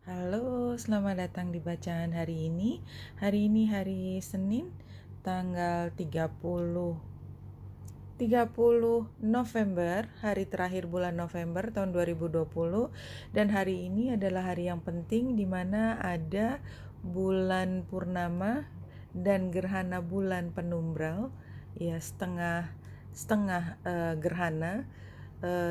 Halo, selamat datang di bacaan hari ini. Hari ini hari Senin, tanggal 30 November, hari terakhir bulan November tahun 2020. Dan hari ini adalah hari yang penting di mana ada bulan purnama dan gerhana bulan penumbral, ya setengah setengah gerhana,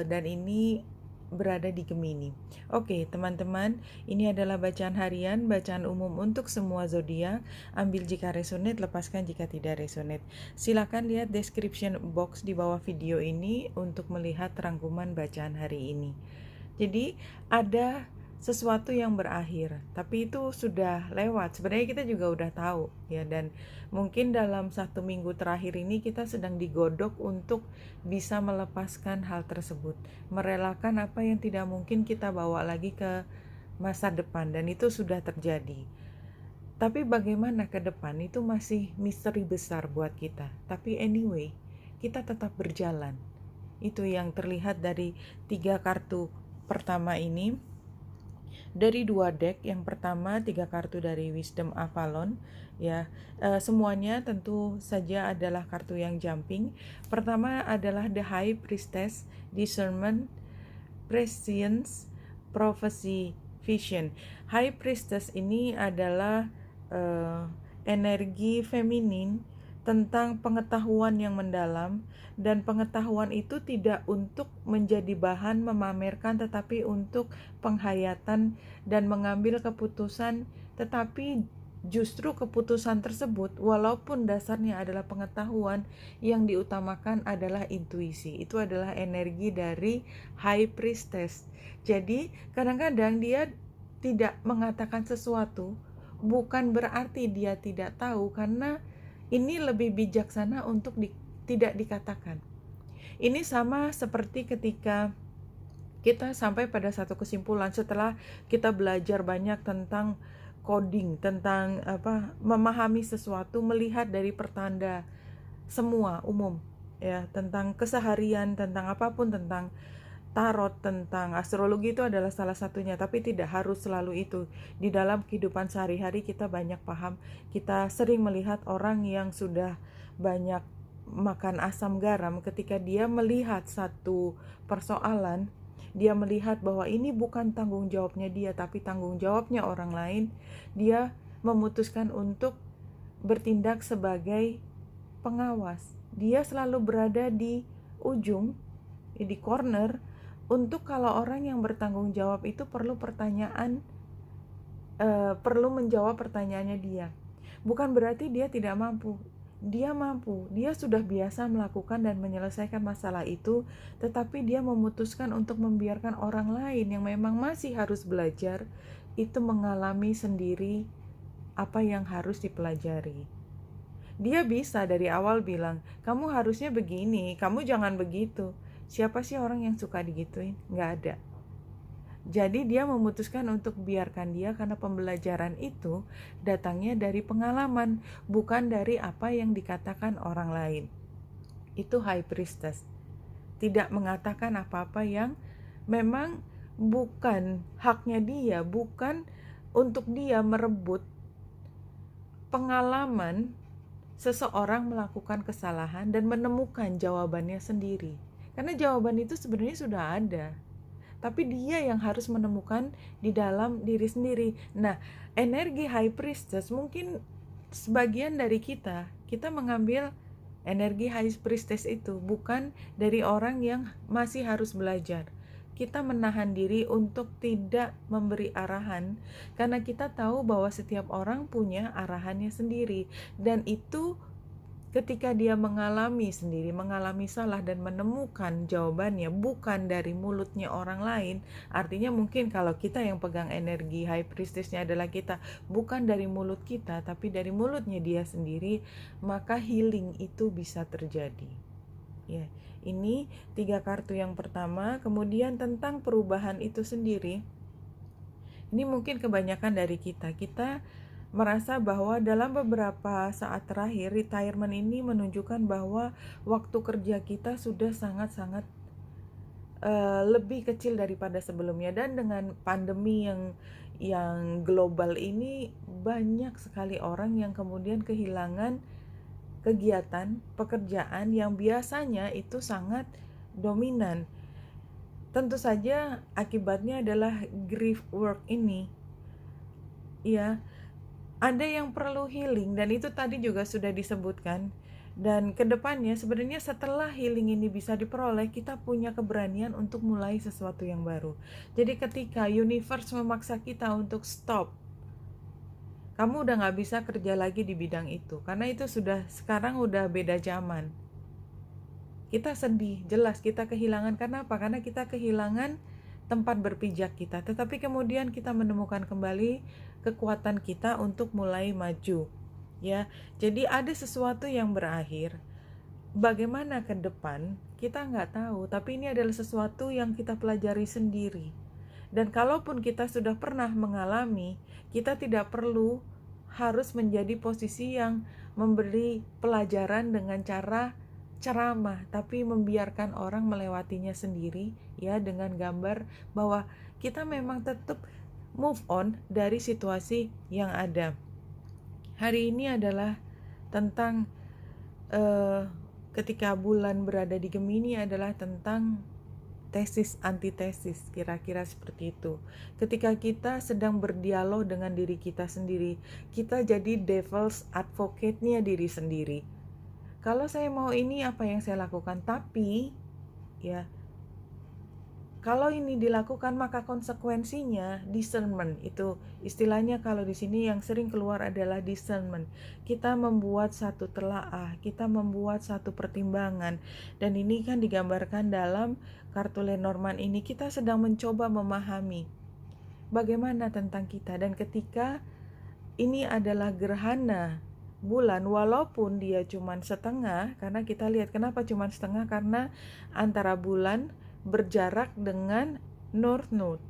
dan ini berada di Gemini. Oke, teman-teman, ini adalah bacaan harian, bacaan umum untuk semua zodiak. Ambil jika resonate, lepaskan jika tidak resonate. Silakan lihat description box di bawah video ini untuk melihat rangkuman bacaan hari ini. Jadi, ada sesuatu yang berakhir, tapi itu sudah lewat. Sebenarnya kita juga udah tahu ya, dan mungkin dalam 1 minggu terakhir ini kita sedang digodok untuk bisa melepaskan hal tersebut, merelakan apa yang tidak mungkin kita bawa lagi ke masa depan, dan itu sudah terjadi. Tapi bagaimana ke depan itu masih misteri besar buat kita. Tapi anyway, kita tetap berjalan. Itu yang terlihat dari 3 kartu pertama ini. Dari 2 deck, yang pertama 3 kartu dari Wisdom Avalon, ya. Semuanya tentu saja adalah kartu yang jumping. Pertama adalah The High Priestess, Discernment, Prescience, Prophecy, Vision. High Priestess ini adalah energi feminin tentang pengetahuan yang mendalam, dan pengetahuan itu tidak untuk menjadi bahan memamerkan, tetapi untuk penghayatan dan mengambil keputusan. Tetapi justru keputusan tersebut, walaupun dasarnya adalah pengetahuan, yang diutamakan adalah intuisi. Itu adalah energi dari High Priestess. Jadi kadang-kadang dia tidak mengatakan sesuatu bukan berarti dia tidak tahu, karena ini lebih bijaksana untuk tidak dikatakan. Ini sama seperti ketika kita sampai pada satu kesimpulan setelah kita belajar banyak tentang coding, tentang memahami sesuatu, melihat dari pertanda semua umum, ya, tentang keseharian, tentang apapun, tentang tarot, tentang astrologi, itu adalah salah satunya, tapi tidak harus selalu itu. Di dalam kehidupan sehari-hari kita banyak paham. Kita sering melihat orang yang sudah banyak makan asam garam, ketika dia melihat satu persoalan, dia melihat bahwa ini bukan tanggung jawabnya dia, tapi tanggung jawabnya orang lain, dia memutuskan untuk bertindak sebagai pengawas. Dia selalu berada di ujung, di corner, untuk kalau orang yang bertanggung jawab itu perlu menjawab pertanyaannya dia. Bukan berarti dia tidak mampu. Dia mampu, dia sudah biasa melakukan dan menyelesaikan masalah itu, tetapi dia memutuskan untuk membiarkan orang lain yang memang masih harus belajar itu mengalami sendiri apa yang harus dipelajari. Dia bisa dari awal bilang, kamu harusnya begini, kamu jangan begitu. Siapa sih orang yang suka digituin? Nggak ada. Jadi dia memutuskan untuk biarkan dia, karena pembelajaran itu datangnya dari pengalaman, bukan dari apa yang dikatakan orang lain. Itu High Priestess. Tidak mengatakan apa-apa yang memang bukan haknya dia, bukan untuk dia merebut pengalaman seseorang melakukan kesalahan dan menemukan jawabannya sendiri. Karena jawaban itu sebenarnya sudah ada, tapi dia yang harus menemukan di dalam diri sendiri. Nah, energi High Priestess, mungkin sebagian dari kita mengambil energi High Priestess itu bukan dari orang yang masih harus belajar. Kita menahan diri untuk tidak memberi arahan, karena kita tahu bahwa setiap orang punya arahannya sendiri, dan itu ketika dia mengalami sendiri, mengalami salah dan menemukan jawabannya bukan dari mulutnya orang lain. Artinya mungkin kalau kita yang pegang energi High Priestess-nya adalah kita, bukan dari mulut kita tapi dari mulutnya dia sendiri, maka healing itu bisa terjadi. Ya, ini 3 kartu yang pertama. Kemudian tentang perubahan itu sendiri, ini mungkin kebanyakan dari kita merasa bahwa dalam beberapa saat terakhir retirement ini menunjukkan bahwa waktu kerja kita sudah sangat-sangat lebih kecil daripada sebelumnya, dan dengan pandemi yang global ini banyak sekali orang yang kemudian kehilangan kegiatan pekerjaan yang biasanya itu sangat dominan. Tentu saja akibatnya adalah grief work ini. Ya, ada yang perlu healing dan itu tadi juga sudah disebutkan. Dan kedepannya sebenarnya setelah healing ini bisa diperoleh, kita punya keberanian untuk mulai sesuatu yang baru. Jadi ketika universe memaksa kita untuk stop, kamu udah gak bisa kerja lagi di bidang itu, karena itu sekarang udah beda zaman. Kita sedih, jelas kita kehilangan. Karena apa? Karena kita kehilangan tempat berpijak kita. Tetapi kemudian kita menemukan kembali kekuatan kita untuk mulai maju. Ya, jadi ada sesuatu yang berakhir. Bagaimana ke depan kita nggak tahu, tapi ini adalah sesuatu yang kita pelajari sendiri. Dan kalaupun kita sudah pernah mengalami, kita tidak perlu harus menjadi posisi yang memberi pelajaran dengan cara ceramah, tapi membiarkan orang melewatinya sendiri, ya, dengan gambar bahwa kita memang tetap move on dari situasi yang ada. Hari ini adalah tentang ketika bulan berada di Gemini adalah tentang tesis antitesis, kira-kira seperti itu. Ketika kita sedang berdialog dengan diri kita sendiri, kita jadi devil's advocate-nya diri sendiri. Kalau saya mau ini, apa yang saya lakukan? Tapi ya, kalau ini dilakukan maka konsekuensinya discernment. Itu istilahnya kalau di sini yang sering keluar adalah discernment. Kita membuat satu telaah, kita membuat satu pertimbangan. Dan ini kan digambarkan dalam kartu Lenormand ini, kita sedang mencoba memahami bagaimana tentang kita. Dan ketika ini adalah gerhana bulan, walaupun dia cuma setengah, karena kita lihat kenapa cuma setengah, karena antara bulan berjarak dengan North Node,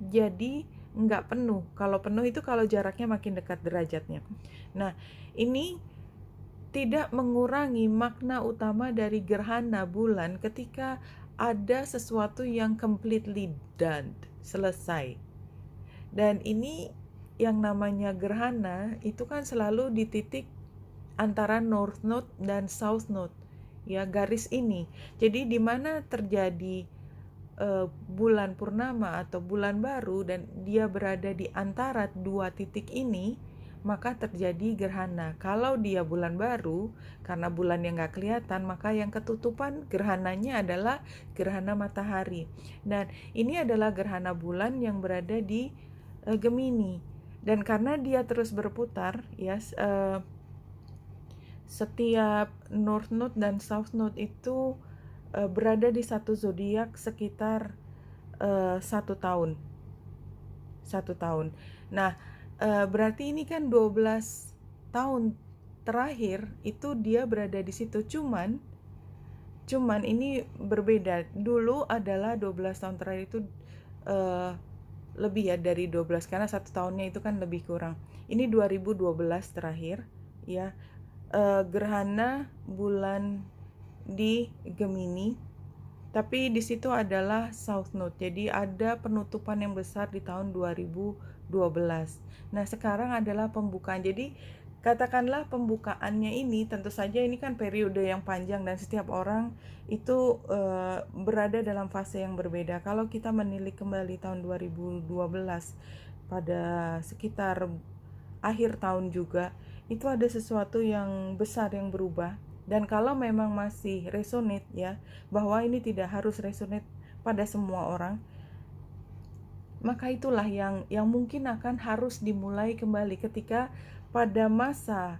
jadi nggak penuh. Kalau penuh itu kalau jaraknya makin dekat derajatnya. Nah, ini tidak mengurangi makna utama dari gerhana bulan ketika ada sesuatu yang completely done, selesai. Dan ini yang namanya gerhana itu kan selalu di titik antara North Node dan South Node, ya, garis ini. Jadi di mana terjadi bulan purnama atau bulan baru dan dia berada di antara dua titik ini, maka terjadi gerhana. Kalau dia bulan baru, karena bulan yang gak kelihatan, maka yang ketutupan gerhananya adalah gerhana matahari. Dan ini adalah gerhana bulan yang berada di Gemini. Dan karena dia terus berputar, ya, setiap North Node dan South Node itu berada di satu zodiak sekitar 1 tahun. Nah, berarti ini kan 12 tahun terakhir itu dia berada di situ. Cuman ini berbeda. Dulu adalah 12 tahun terakhir itu lebih ya dari 12, karena 1 tahunnya itu kan lebih kurang. Ini 2012 terakhir, ya, gerhana bulan di Gemini, tapi di situ adalah South Node. Jadi ada penutupan yang besar di tahun 2012. Nah, sekarang adalah pembukaan. Jadi katakanlah pembukaannya ini, tentu saja ini kan periode yang panjang dan setiap orang itu berada dalam fase yang berbeda. Kalau kita menilik kembali tahun 2012 pada sekitar akhir tahun juga, itu ada sesuatu yang besar yang berubah. Dan kalau memang masih resonate, ya, bahwa ini tidak harus resonate pada semua orang, maka itulah yang mungkin akan harus dimulai kembali ketika pada masa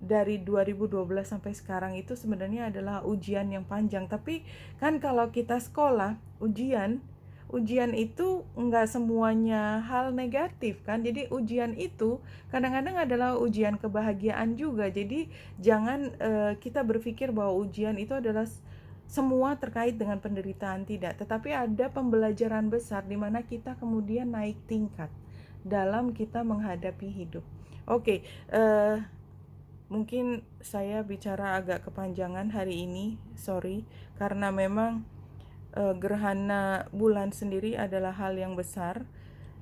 dari 2012 sampai sekarang itu sebenarnya adalah ujian yang panjang. Tapi kan kalau kita sekolah, ujian itu nggak semuanya hal negatif kan. Jadi ujian itu kadang-kadang adalah ujian kebahagiaan juga. Jadi jangan kita berpikir bahwa ujian itu adalah semua terkait dengan penderitaan, tidak. Tetapi ada pembelajaran besar di mana kita kemudian naik tingkat dalam kita menghadapi hidup. Oke, mungkin saya bicara agak kepanjangan hari ini, sorry, karena memang gerhana bulan sendiri adalah hal yang besar.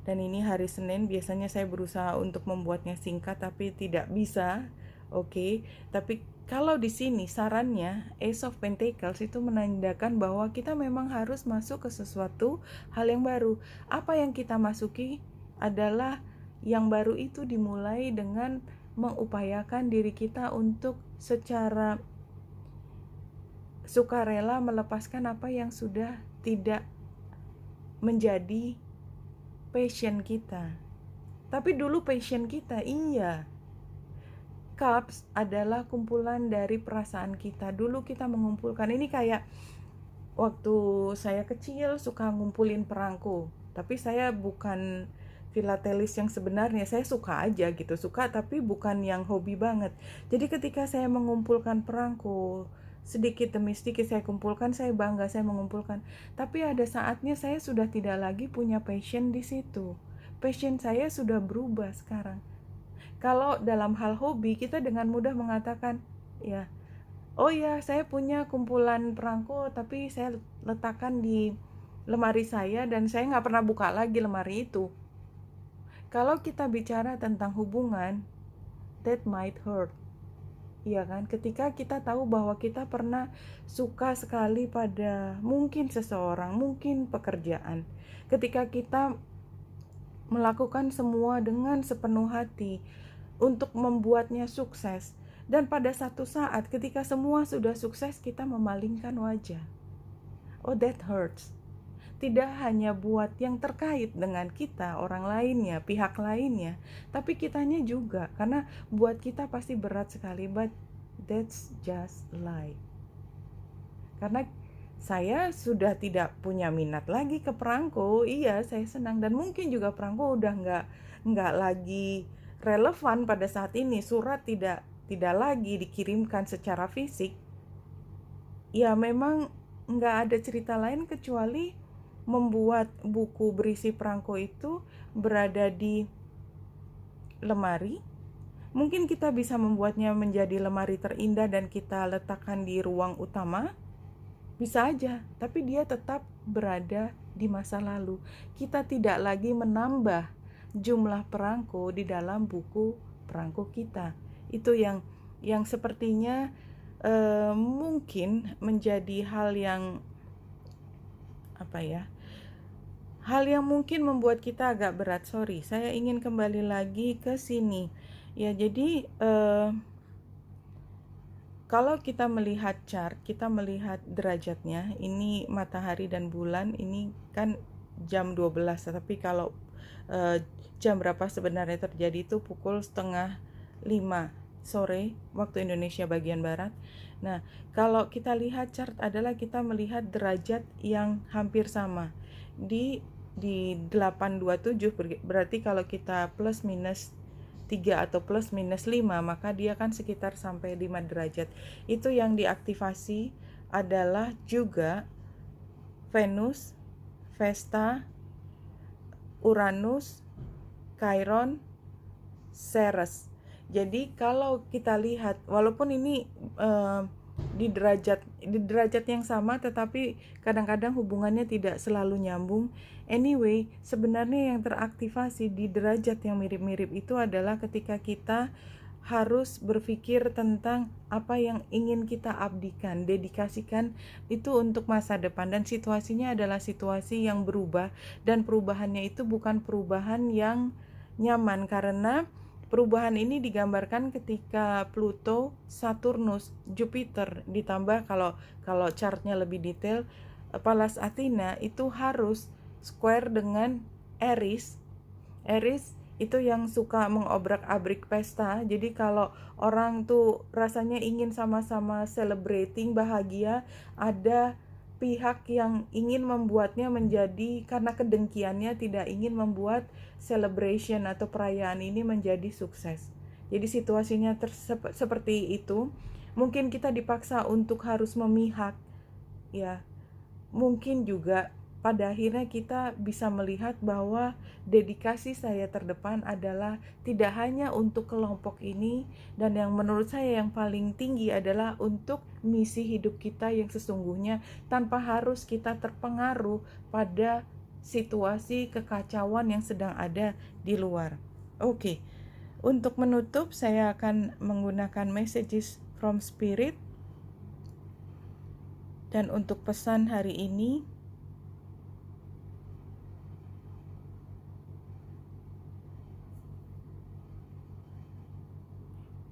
dan ini hari Senin. Biasanya saya berusaha untuk membuatnya singkat tapi tidak bisa. Oke, tapi kalau di sini sarannya Ace of Pentacles itu menandakan bahwa kita memang harus masuk ke sesuatu hal yang baru. Apa yang kita masuki adalah yang baru itu dimulai dengan mengupayakan diri kita untuk secara sukarela melepaskan apa yang sudah tidak menjadi passion kita. Tapi dulu passion kita, iya. Cups adalah kumpulan dari perasaan kita. Dulu kita mengumpulkan, ini kayak waktu saya kecil suka ngumpulin perangko. Tapi saya bukan filatelis yang sebenarnya, saya suka aja gitu. Suka tapi bukan yang hobi banget. Jadi ketika saya mengumpulkan perangko, sedikit demi sedikit saya kumpulkan, saya bangga saya mengumpulkan. Tapi ada saatnya saya sudah tidak lagi punya passion di situ. Passion saya sudah berubah sekarang. Kalau dalam hal hobi, kita dengan mudah mengatakan, ya, oh ya, saya punya kumpulan perangko, tapi saya letakkan di lemari saya dan saya nggak pernah buka lagi lemari itu. Kalau kita bicara tentang hubungan, that might hurt. Iya kan? Ketika kita tahu bahwa kita pernah suka sekali pada mungkin seseorang, mungkin pekerjaan. Ketika kita melakukan semua dengan sepenuh hati untuk membuatnya sukses, dan pada satu saat ketika semua sudah sukses kita memalingkan wajah. Oh, that hurts. Tidak hanya buat yang terkait dengan kita, orang lainnya, pihak lainnya, tapi kitanya juga, karena buat kita pasti berat sekali. But that's just life. Karena saya sudah tidak punya minat lagi ke perangko. Iya, saya senang, dan mungkin juga perangko udah nggak lagi relevan pada saat ini. Surat tidak lagi dikirimkan secara fisik. Ya memang nggak ada cerita lain kecuali membuat buku berisi perangko itu berada di lemari. Mungkin kita bisa membuatnya menjadi lemari terindah dan kita letakkan di ruang utama. Bisa aja, tapi dia tetap berada di masa lalu. Kita tidak lagi menambah jumlah perangko di dalam buku perangko kita. Itu yang sepertinya mungkin menjadi hal yang hal yang mungkin membuat kita agak berat. Sorry, saya ingin kembali lagi ke sini. Ya, jadi kalau kita melihat chart, kita melihat derajatnya, ini matahari dan bulan, ini kan jam 12, tapi kalau jam berapa sebenarnya terjadi itu pukul 4:30 sore waktu Indonesia bagian barat. Nah, kalau kita lihat chart adalah kita melihat derajat yang hampir sama di 827, berarti kalau kita plus minus 3 atau plus minus 5, maka dia kan sekitar sampai 5 derajat. Itu yang diaktifasi adalah juga Venus, Vesta, Uranus, Chiron, Ceres. Jadi kalau kita lihat, walaupun ini di derajat yang sama, tetapi kadang-kadang hubungannya tidak selalu nyambung. Anyway, sebenarnya yang teraktivasi di derajat yang mirip-mirip itu adalah ketika kita harus berpikir tentang apa yang ingin kita abdikan, dedikasikan itu untuk masa depan, dan situasinya adalah situasi yang berubah, dan perubahannya itu bukan perubahan yang nyaman, karena perubahan ini digambarkan ketika Pluto, Saturnus, Jupiter ditambah, kalau chartnya lebih detail, Pallas Athena itu harus square dengan Aries. Aries itu yang suka mengobrak-abrik pesta. Jadi kalau orang tuh rasanya ingin sama-sama celebrating, bahagia, ada pihak yang ingin membuatnya menjadi, karena kedengkiannya tidak ingin membuat celebration atau perayaan ini menjadi sukses. Jadi situasinya seperti itu. Mungkin kita dipaksa untuk harus memihak, ya. Mungkin juga pada akhirnya kita bisa melihat bahwa dedikasi saya terdepan adalah tidak hanya untuk kelompok ini, dan yang menurut saya yang paling tinggi adalah untuk misi hidup kita yang sesungguhnya, tanpa harus kita terpengaruh pada situasi kekacauan yang sedang ada di luar. Oke, untuk menutup saya akan menggunakan messages from spirit. Dan untuk pesan hari ini,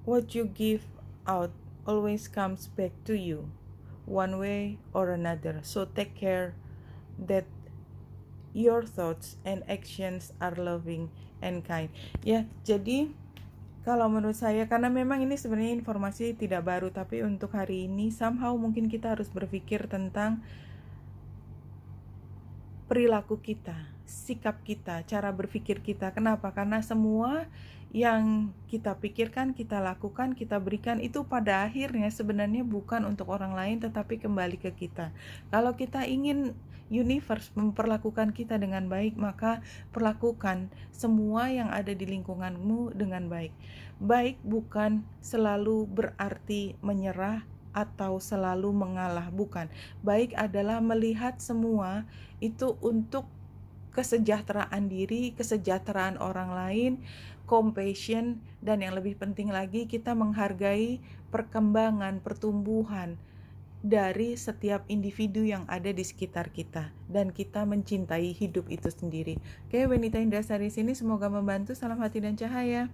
what you give out always comes back to you, one way or another. So take care that your thoughts and actions are loving and kind. Ya, jadi kalau menurut saya, karena memang ini sebenarnya informasi tidak baru, tapi untuk hari ini somehow mungkin kita harus berpikir tentang perilaku kita, sikap kita, cara berpikir kita. Kenapa? Karena semua yang kita pikirkan, kita lakukan, kita berikan itu pada akhirnya sebenarnya bukan untuk orang lain tetapi kembali ke kita. Kalau kita ingin universe memperlakukan kita dengan baik, maka perlakukan semua yang ada di lingkunganmu dengan baik. Baik bukan selalu berarti menyerah atau selalu mengalah, bukan. Baik adalah melihat semua itu untuk kesejahteraan diri, kesejahteraan orang lain, compassion, dan yang lebih penting lagi kita menghargai perkembangan, pertumbuhan dari setiap individu yang ada di sekitar kita, dan kita mencintai hidup itu sendiri. Oke, Benita Indrasari sini, semoga membantu. Salam hati dan cahaya.